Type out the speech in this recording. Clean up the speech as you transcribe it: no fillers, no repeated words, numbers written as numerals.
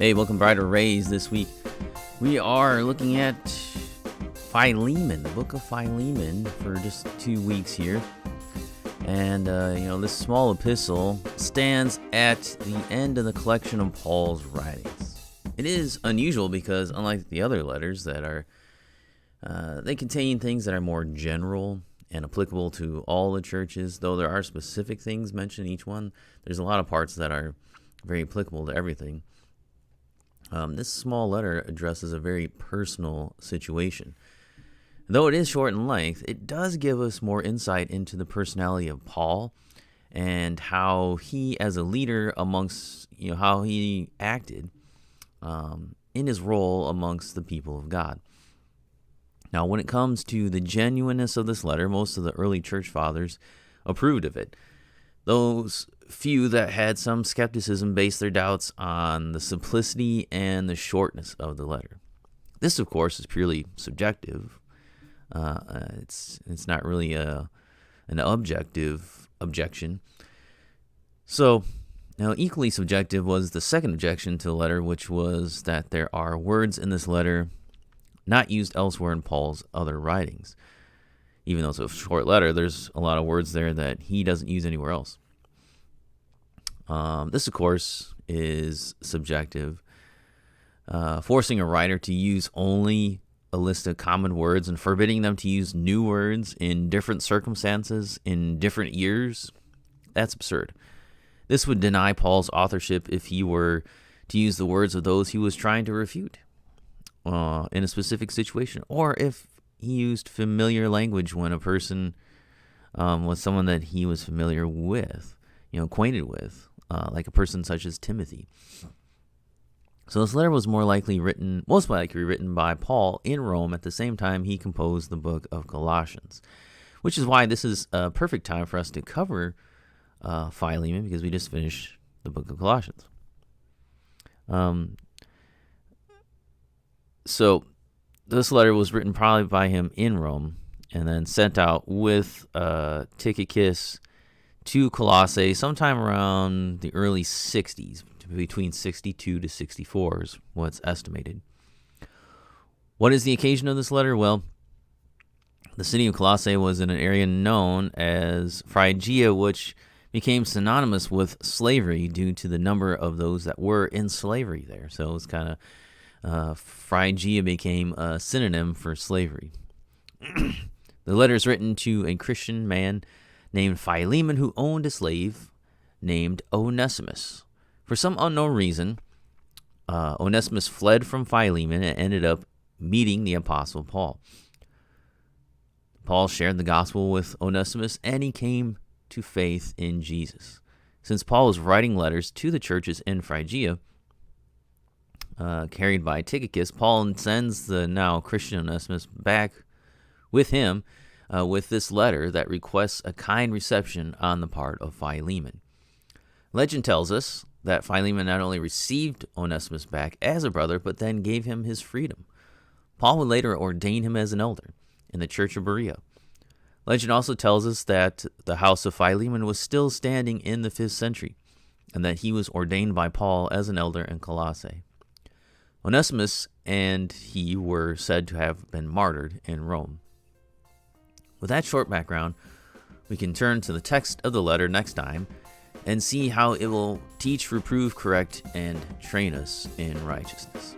Hey, welcome Brighter Rays. This week we are looking at Philemon, the book of Philemon, for just 2 weeks here. And, this small epistle stands at the end of the collection of Paul's writings. It is unusual because, unlike the other letters that are, they contain things that are more general and applicable to all the churches, though there are specific things mentioned in each one. There's a lot of parts that are very applicable to everything. This small letter addresses a very personal situation. Though it is short in length, it does give us more insight into the personality of Paul and how he, as a leader amongst, how he acted in his role amongst the people of God. Now, when it comes to the genuineness of this letter, most of the early church fathers approved of it. Those few that had some skepticism based their doubts on the simplicity and the shortness of the letter. This, of course, is purely subjective. It's not really an objective objection. So, now equally subjective was the second objection to the letter, which was that there are words in this letter not used elsewhere in Paul's other writings. Even though it's a short letter, there's a lot of words there that he doesn't use anywhere else. This, of course, is subjective, forcing a writer to use only a list of common words and forbidding them to use new words in different circumstances in different years. That's absurd. This would deny Paul's authorship if he were to use the words of those he was trying to refute in a specific situation, or if he used familiar language when a person was someone that he was familiar with, acquainted with, like a person such as Timothy. So this letter was most likely written by Paul in Rome at the same time he composed the book of Colossians, which is why this is a perfect time for us to cover Philemon, because we just finished the book of Colossians. So this letter was written probably by him in Rome and then sent out with Tychicus to Colossae sometime around the early 60s, between 62 to 64 is what's estimated. What is the occasion of this letter? Well, the city of Colossae was in an area known as Phrygia, which became synonymous with slavery due to the number of those that were in slavery there. So it was kind of Phrygia became a synonym for slavery. The letter is written to a Christian man named Philemon who owned a slave named Onesimus. For some unknown reason, Onesimus fled from Philemon and ended up meeting the Apostle Paul. Paul shared the gospel with Onesimus, and he came to faith in Jesus. Since Paul was writing letters to the churches in Phrygia, carried by Tychicus, Paul sends the now Christian Onesimus back with him with this letter that requests a kind reception on the part of Philemon. Legend tells us that Philemon not only received Onesimus back as a brother, but then gave him his freedom. Paul would later ordain him as an elder in the church of Berea. Legend also tells us that the house of Philemon was still standing in the 5th century, and that he was ordained by Paul as an elder in Colossae. Onesimus and he were said to have been martyred in Rome. With that short background, we can turn to the text of the letter next time and see how it will teach, reprove, correct, and train us in righteousness.